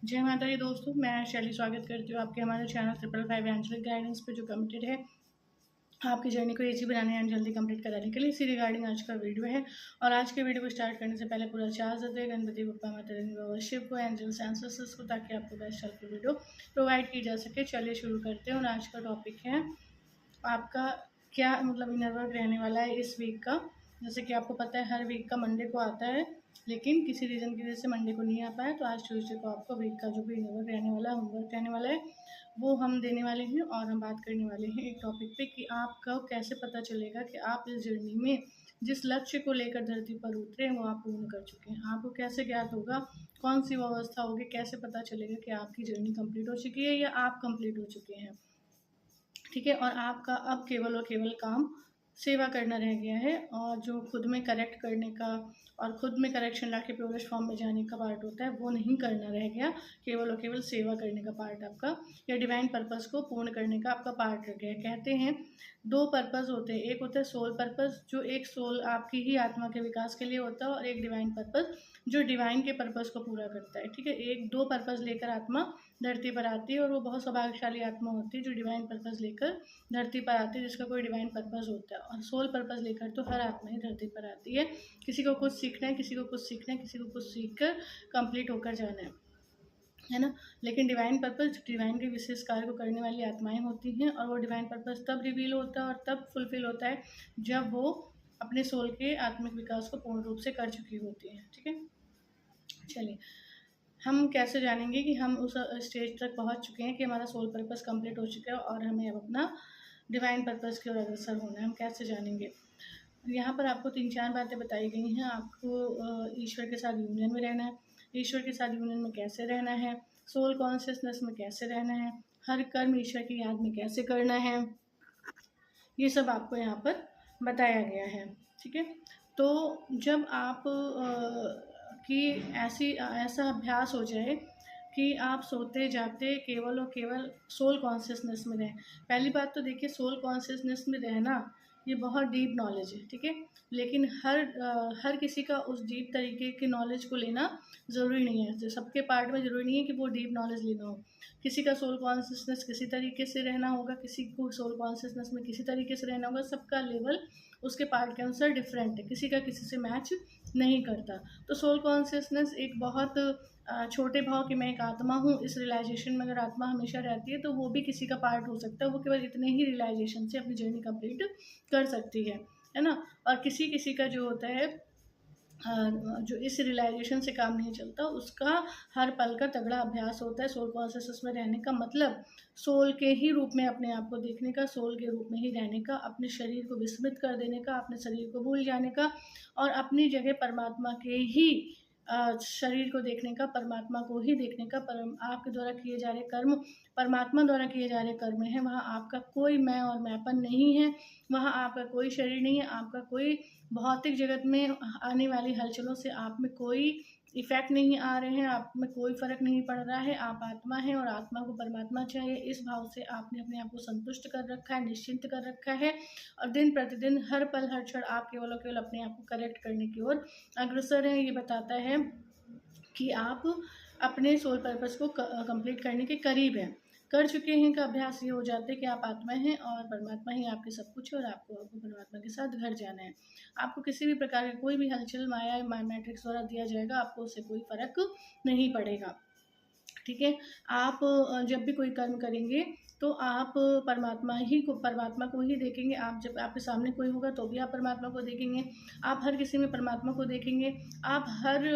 जय माता दी दोस्तों, मैं शैली स्वागत करती हूँ आपके हमारे चैनल 555 एंजलिक गाइडेंस पे, जो कमिटेड है आपकी जर्नी को ईजी बनाने एंड जल्दी कंप्लीट कराने के लिए। इसी रिगार्डिंग आज का वीडियो है। और आज के वीडियो को स्टार्ट करने से पहले पूरा चार्ज देते हैं गणपति बप्पा माता रानी बाबा शिव को, एंजल्स एंसेस्टर्स को, ताकि आपको बेस्ट हेल्प वीडियो प्रोवाइड की जा सके। चलिए शुरू करते हैं। और आज का टॉपिक है आपका क्या इनर वर्क रहने वाला है इस वीक का। जैसे कि आपको पता है हर वीक का मंडे को आता है, लेकिन किसी रीज़न की वजह से मंडे को नहीं आ पाया, तो आज ट्यूसडे को आपको वीक का जो भी इनर वर्क रहने वाला है, होमवर्क रहने वाला है, वो हम देने वाले हैं। और हम बात करने वाले हैं एक टॉपिक पे कि आपका कैसे पता चलेगा कि आप इस जर्नी में जिस लक्ष्य को लेकर धरती पर उतरे हैं वो आप पूर्ण कर चुके हैं। आपको कैसे ज्ञात होगा, कौन सी वो अवस्था होगी, कैसे पता चलेगा कि आपकी जर्नी कंप्लीट हो चुकी है या आप कंप्लीट हो चुके हैं। ठीक है। और आपका अब केवल और केवल काम सेवा करना रह गया है, और जो खुद में करेक्ट करने का और खुद में करेक्शन लाके प्योरेस्ट फॉर्म में जाने का पार्ट होता है वो नहीं करना रह गया। केवल और केवल सेवा करने का पार्ट आपका या डिवाइन पर्पस को पूर्ण करने का आपका पार्ट रह गया है। कहते हैं दो पर्पस होते हैं, एक होता है सोल पर्पस, जो एक सोल आपकी ही आत्मा के विकास के लिए होता है, और एक डिवाइन पर्पस जो डिवाइन के पर्पस को पूरा करता है। ठीक है। एक दो पर्पस लेकर आत्मा धरती पर आती है, और वो बहुत सौभाग्यशाली आत्मा होती है जो डिवाइन पर्पस लेकर धरती पर आती है, जिसका कोई डिवाइन पर्पस होता है। और सोल पर्पस लेकर तो हर आत्मा ही धरती पर आती है। किसी को कुछ सीखना है, किसी को कुछ सीखना है, किसी को कुछ सीख कर कंप्लीट होकर जाना है ना। लेकिन डिवाइन पर्पस डिवाइन के विशेष कार्य को करने वाली आत्माएं होती हैं, और वो डिवाइन पर्पस तब रिवील होता है और तब फुलफिल होता है जब वो अपने सोल के आत्मिक विकास को पूर्ण रूप से कर चुकी होती हैं। ठीक है। चलिए, हम कैसे जानेंगे कि हम उस स्टेज तक पहुंच चुके हैं कि हमारा सोल पर्पस कंप्लीट हो चुका है और हमें अब अपना डिवाइन पर्पस की ओर अग्रसर होना है। हम कैसे जानेंगे? यहाँ पर आपको 3-4 बातें बताई गई हैं। आपको ईश्वर के साथ यूनियन में रहना है। ईश्वर के साथ यूनियन में कैसे रहना है, सोल कॉन्शियसनेस में कैसे रहना है, हर कर्म ईश्वर की याद में कैसे करना है, ये सब आपको यहाँ पर बताया गया है। ठीक है। तो जब आप कि ऐसा अभ्यास हो जाए कि आप सोते जागते केवल और केवल सोल कॉन्शियसनेस में रहें। पहली बात तो देखिए, सोल कॉन्शियसनेस में रहना ये बहुत डीप नॉलेज है। ठीक है। लेकिन हर किसी का उस डीप तरीके के नॉलेज को लेना ज़रूरी नहीं है। जो सबके पार्ट में ज़रूरी नहीं है कि वो डीप नॉलेज लेना हो। किसी का सोल कॉन्शियसनेस किसी तरीके से रहना होगा, किसी को सोल कॉन्शियसनेस में किसी तरीके से रहना होगा। सबका लेवल उसके पार्ट के अनुसार डिफरेंट है, किसी का किसी से मैच नहीं करता। तो सोल कॉन्शियसनेस एक बहुत छोटे भाव कि मैं एक आत्मा हूँ, इस रियलाइजेशन में अगर आत्मा हमेशा रहती है तो वो भी किसी का पार्ट हो सकता है। वो केवल इतने ही रियलाइजेशन से अपनी जर्नी कंप्लीट कर सकती है ना। और किसी किसी का जो होता है जो इस रियलाइजेशन से काम नहीं चलता, उसका हर पल का तगड़ा अभ्यास होता है सोल कॉन्शियसनेस में रहने का। मतलब सोल के ही रूप में अपने आप को देखने का, सोल के रूप में ही रहने का, अपने शरीर को विस्मृत कर देने का, अपने शरीर को भूल जाने का, और अपनी जगह परमात्मा के ही शरीर को देखने का, परमात्मा को ही देखने का। आपके द्वारा किए जा रहे कर्म परमात्मा द्वारा किए जा रहे कर्म हैं। वहाँ आपका कोई मैं और मैंपन नहीं है, वहाँ आपका कोई शरीर नहीं है, आपका कोई भौतिक जगत में आने वाली हलचलों से आप में कोई इफ़ेक्ट नहीं आ रहे हैं, आप में कोई फ़र्क नहीं पड़ रहा है। आप आत्मा हैं और आत्मा को परमात्मा चाहिए। इस भाव से आपने अपने आप को संतुष्ट कर रखा है, निश्चिंत कर रखा है, और दिन प्रतिदिन हर पल हर क्षण आप केवल और केवल अपने आप को करेक्ट करने की ओर अग्रसर हैं। ये बताता है कि आप अपने सोल पर्पस को कंप्लीट करने के करीब हैं, कर चुके हैं। का अभ्यास ये हो जाता है कि आप आत्मा हैं और परमात्मा ही आपके सब कुछ है, और आपको परमात्मा के साथ घर जाना है। आपको किसी भी प्रकार का कोई भी हलचल माया मैट्रिक्स द्वारा दिया जाएगा, आपको उससे कोई फर्क नहीं पड़ेगा। ठीक है। आप जब भी कोई कर्म करेंगे तो आप परमात्मा को ही देखेंगे। आप जब आपके सामने कोई होगा तो भी आप परमात्मा को देखेंगे, आप हर किसी में परमात्मा को देखेंगे, आप हर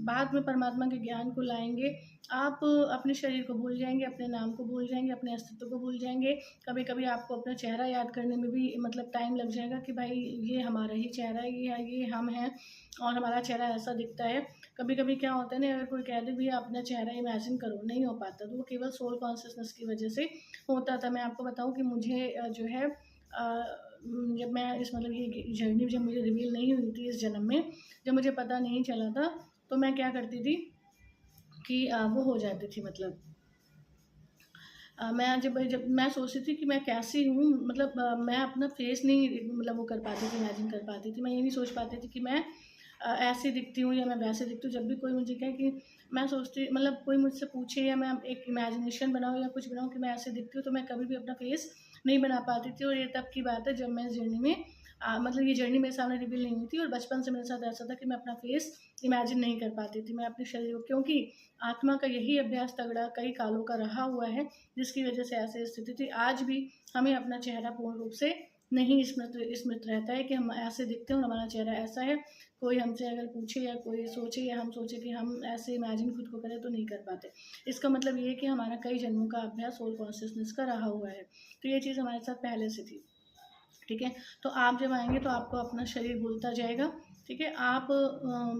बात में परमात्मा के ज्ञान को लाएंगे। आप अपने शरीर को भूल जाएंगे, अपने नाम को भूल जाएंगे, अपने अस्तित्व को भूल जाएंगे। कभी कभी आपको अपना चेहरा याद करने में भी टाइम लग जाएगा कि भाई ये हमारा ही चेहरा है, ये हम हैं और हमारा चेहरा ऐसा दिखता है। कभी कभी क्या होता है ना, अगर कोई कह दे भैया अपना चेहरा इमेजिन करो, नहीं हो पाता। तो वो केवल सोल कॉन्शियसनेस की वजह से होता था। मैं आपको बताऊं कि मुझे जो है जब मैं इस ये जर्नी जब मुझे रिवील नहीं हुई थी इस जन्म में, जब मुझे पता नहीं चला था, तो मैं क्या करती थी कि वो हो जाती थी। मैं जब मैं सोचती थी कि मैं कैसी हूँ, मैं अपना फेस नहीं वो कर पाती थी, इमेजिन कर पाती थी। मैं ये नहीं सोच पाती थी कि मैं ऐसी दिखती हूँ या मैं वैसे दिखती हूँ। जब भी कोई मुझे कहे कि मैं सोचती मतलब कोई मुझसे पूछे या मैं एक इमेजिनेशन बनाऊँ या कुछ बनाऊँ कि मैं ऐसे दिखती हूँ, तो मैं कभी भी अपना फेस नहीं बना पाती थी। और ये तब की बात है जब मैं इस जर्नी में मतलब ये जर्नी मेरे सामने रिवील नहीं हुई थी। और बचपन से मेरे साथ ऐसा था कि मैं अपना फेस इमेजिन नहीं कर पाती थी, मैं अपने शरीर को, क्योंकि आत्मा का यही अभ्यास तगड़ा कई कालों का रहा हुआ है, जिसकी वजह से ऐसी स्थिति थी। आज भी हमें अपना चेहरा पूर्ण रूप से नहीं स्मृत रहता है कि हम ऐसे दिखते हैं और हमारा चेहरा ऐसा है। कोई हमसे अगर पूछे या कोई सोचे या हम सोचे कि हम ऐसे इमेजिन खुद को करें तो नहीं कर पाते। इसका मतलब ये है कि हमारा कई जन्मों का अभ्यास सोल कॉन्शियसनेस का रहा हुआ है। तो ये चीज़ हमारे साथ पहले से थी, ठीक है। तो आप जब आएंगे तो आपको अपना शरीर भूलता जाएगा, ठीक है। आप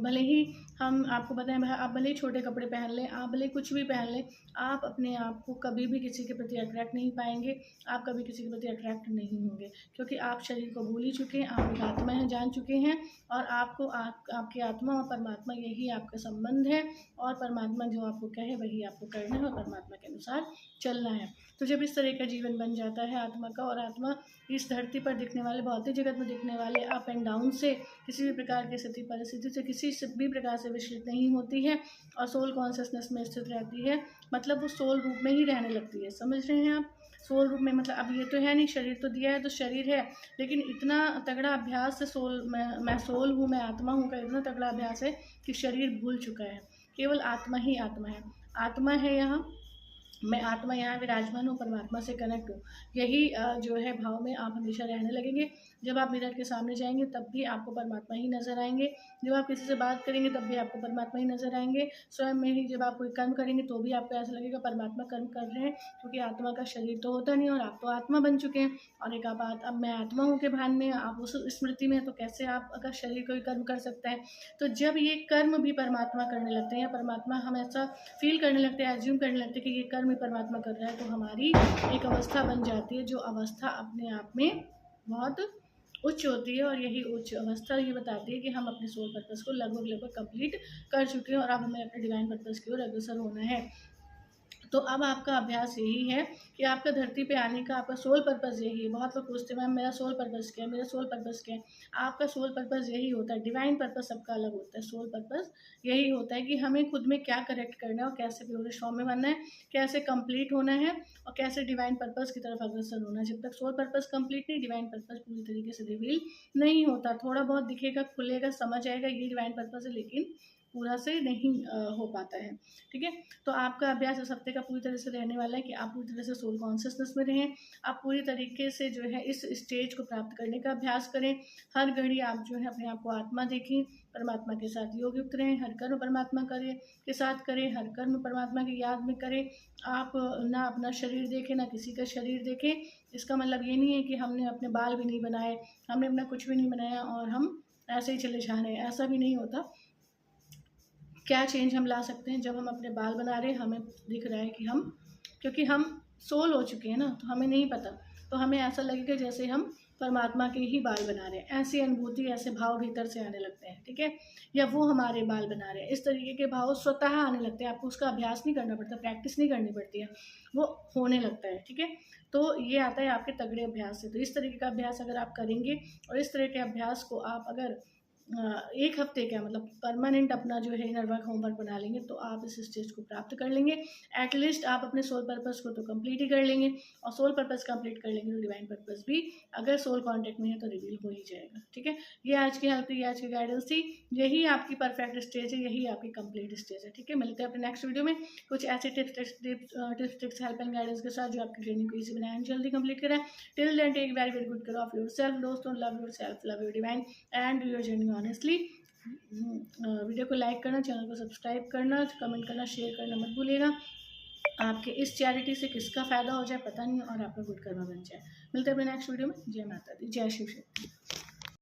भले ही हम आपको बताएं, आप भले ही छोटे कपड़े पहन लें, आप भले कुछ भी पहन लें, आप अपने आप को कभी भी किसी के प्रति अट्रैक्ट नहीं पाएंगे, आप कभी किसी के प्रति अट्रैक्ट नहीं होंगे, क्योंकि आप शरीर को भूल ही चुके हैं, आप एक आत्मा है, जान चुके हैं। और आपको आपकी आत्मा और परमात्मा यही आपका संबंध है, और परमात्मा जो आपको कहे वही आपको करना है और परमात्मा के अनुसार चलना है। तो जब इस तरह का जीवन बन जाता है आत्मा का, और आत्मा इस धरती पर दिखने वाले, भौतिक जगत में दिखने वाले अप एंड डाउन से, किसी भी प्रकार की स्थिति परिस्थिति से किसी भी प्रकार से विचलित नहीं होती है, और सोल कॉन्शियसनेस में स्थित रहती है, मतलब वो सोल रूप में ही रहने लगती है। समझ रहे हैं आप? सोल रूप में मतलब अब ये तो है नहीं, शरीर तो दिया है तो शरीर है, लेकिन इतना तगड़ा अभ्यास है सोल, मैं सोल हूँ, मैं आत्मा हूँ का इतना तगड़ा अभ्यास है कि शरीर भूल चुका है, केवल आत्मा ही आत्मा है। आत्मा है यहाँ, मैं आत्मा यहाँ विराजमान हूँ, परमात्मा से कनेक्ट हूँ। यही जो है भाव में आप हमेशा रहने लगेंगे। जब आप मिरर के सामने जाएंगे तब भी आपको परमात्मा ही नज़र आएंगे, जब आप किसी से बात करेंगे तब भी आपको परमात्मा ही नज़र आएंगे, स्वयं में ही जब आप कोई कर्म करेंगे तो भी आपको ऐसा लगेगा परमात्मा कर्म कर रहे हैं, क्योंकि आत्मा का शरीर तो होता नहीं और आप तो आत्मा बन चुके हैं। और एक बात, अब मैं आत्मा हूँ के भान में, आप उस स्मृति में, तो कैसे आप अगर शरीर कोई कर्म कर सकता है। तो जब ये कर्म भी परमात्मा करने लगते हैं, या परमात्मा हम ऐसा फील करने लगते हैं, एज्यूम करने लगते हैं कि ये कर्म ही परमात्मा कर रहा है, तो हमारी एक अवस्था बन जाती है, जो अवस्था अपने आप में बहुत उच्च होती है। और यही उच्च अवस्था ये बताती है कि हम अपने सोल पर्पस को लगभग कंप्लीट कर चुके हैं, और अब हमें अपने डिवाइन पर्पस की ओर अग्रसर होना है। तो अब आपका अभ्यास यही है कि आपका धरती पे आने का आपका सोल पर्पस यही है। बहुत लोग पूछते हैं मैम मेरा सोल पर्पस क्या है, मेरा सोल पर्पस क्या है। आपका सोल पर्पस यही होता है, डिवाइन पर्पस सबका अलग होता है। सोल पर्पस यही होता है कि हमें खुद में क्या करेक्ट करना है, और कैसे प्योरेस्ट फॉर्म में बनना है, कैसे कंप्लीट होना है, और कैसे डिवाइन पर्पस की तरफ अग्रसर होना है। जब तक सोल पर्पस कंप्लीट नहीं, डिवाइन पर्पस पूरी तरीके से रिवील नहीं होता। थोड़ा बहुत दिखेगा, खुलेगा, समझ आएगा ये डिवाइन पर्पस है, लेकिन पूरा से नहीं हो पाता है, ठीक है। तो आपका अभ्यास इस हफ्ते का पूरी तरह से रहने वाला है कि आप पूरी तरह से सोल कॉन्शियसनेस में रहें, आप पूरी तरीके से जो है इस स्टेज को प्राप्त करने का अभ्यास करें। हर घड़ी आप जो है अपने आप को आत्मा देखें, परमात्मा के साथ योग युक्त रहें, हर कर्म परमात्मा के साथ करें, हर कर्म परमात्मा की याद में करें। आप ना अपना शरीर देखें, ना किसी का शरीर देखें। इसका मतलब ये नहीं है कि हमने अपने बाल भी नहीं बनाए, हमने अपना कुछ भी नहीं बनाया और हम ऐसे ही चले जा रहे हैं, ऐसा भी नहीं होता। क्या चेंज हम ला सकते हैं? जब हम अपने बाल बना रहे हैं, हमें दिख रहा है कि हम, क्योंकि हम सोल हो चुके हैं ना, तो हमें नहीं पता, तो हमें ऐसा लगेगा जैसे हम परमात्मा के ही बाल बना रहे हैं। ऐसी अनुभूति, ऐसे भाव भीतर से आने लगते हैं, ठीक है। या वो हमारे बाल बना रहे हैं, इस तरीके के भाव स्वतः आने लगते हैं। आपको उसका अभ्यास नहीं करना पड़ता, प्रैक्टिस नहीं करनी पड़ती है, वो होने लगता है, ठीक है। तो ये आता है आपके तगड़े अभ्यास से। तो इस तरीके का अभ्यास अगर आप करेंगे, और इस तरह के अभ्यास को आप अगर एक हफ्ते का मतलब परमानेंट अपना जो है इनर वर्क होमवर्क बना लेंगे, तो आप इस स्टेज को प्राप्त कर लेंगे। एटलीस्ट आप अपने सोल पर्पस को तो कंप्लीट ही कर लेंगे, और सोल पर्पस कंप्लीट कर लेंगे तो डिवाइन पर्पस भी अगर सोल कांटेक्ट में है तो रिवील हो ही जाएगा, ठीक है। ये आज की हेल्प थी, आज की गाइडेंस थी, यही आपकी परफेक्ट स्टेज है, यही आपकी कंप्लीट स्टेज है, ठीक है। मिलते हैं अपने नेक्स्ट वीडियो में कुछ ऐसे टिप्स हेल्प एंड गाइडेंस के साथ जो आपकी ट्रेनिंग को ईजी बनाए, जल्दी कंप्लीट करें। Till then take very good care of yourself दोस्तों, love yourself, love your divine and do your journey honestly. Video को लाइक करना, चैनल को सब्सक्राइब करना, कमेंट करना, शेयर करना मत भूलिएगा। आपके इस चैरिटी से किसका फ़ायदा हो जाए पता नहीं, और आपका गुड कर्मा बन जाए। मिलते हैं अपने नेक्स्ट वीडियो में। जय माता दी, जय शिव शक्ति।